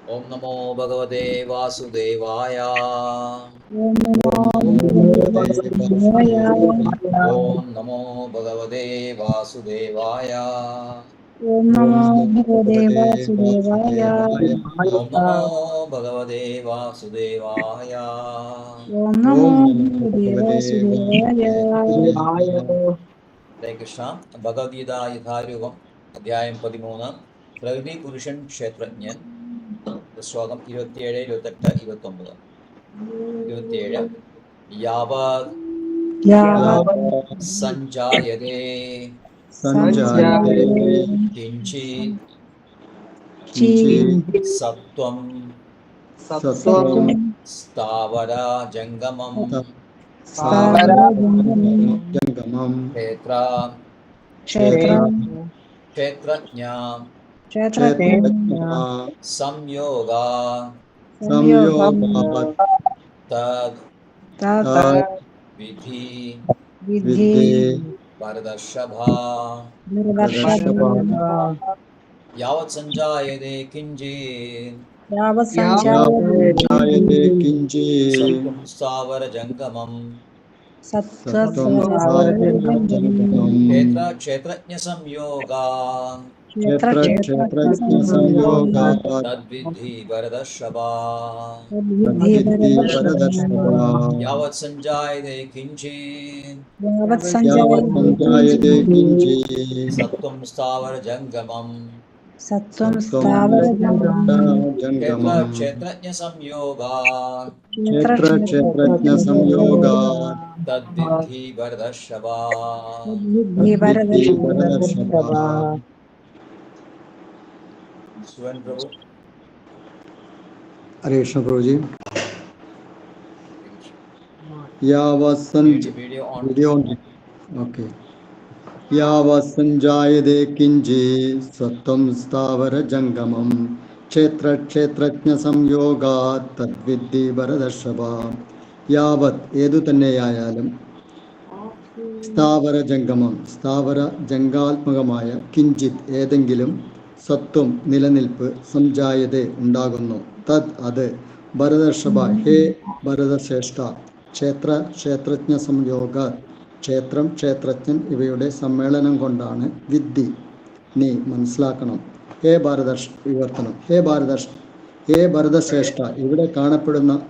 ओम नमो भगवते वासुदेवाय। ओम ओम नमो भगवते वासुदेवाय। नमो भगवते वासुदेवाय। ओम नमो भगवते वासुदेवाय। ओम नमो भगवते वासुदेवाय। हरे कृष्ण। भगवद्गीता यथारूपम अध्याയം 13 പ്രകൃതി പുരുഷൻ ക്ഷേത്രജ്ഞൻ. ശ്ലോകം 27, 28, 29. 27 यावत् संजायते किंचित् सत्वं स्थावर जंगमम् क्षेत्रज्ञ संयोगा तद् विधि भरतर्षभा। यावत् संजायते किंचित् सत्त्वं स्थावर जंगमम् क्षेत्रज्ञ संयोगा तद्विद्धि भरतर्षभा। यावत् संजायते किंचित् सत्त्वं स्थावर जंगमम् क्षेत्रज्ञ संयोगा तद्विद्धि भरतर्षभा। सुवन प्रभु। हरे कृष्ण प्रभु जी। Video on. ओके। यावत् संजायते किंचित् सत्त्वं स्थावर जंगमम् क्षेत्रज्ञ संयोगात् तद्विद्धि भरतर्षभ. यावत् ഏതു തന്നെയായാലും സ്ഥാവര ജംഗമം സ്ഥാവര ജംഗാത്മകമായ കിഞ്ചിത് ഏതെങ്കിലും സത്വം നിലനിൽപ്പ് സംജായതേ ഉണ്ടാകുന്നു. തത് അത് ഭരതർഷഭ ഹേ ഭരതശ്രേഷ്ഠ ക്ഷേത്രജ്ഞ സംയോഗ ക്ഷേത്രം ക്ഷേത്രജ്ഞൻ ഇവയുടെ സമ്മേളനം കൊണ്ടാണ്. വിദ്ധി നീ മനസ്സിലാക്കണം. ഹേ ഭരതശ്രേഷ്ഠ ഇവിടെ കാണപ്പെടുന്ന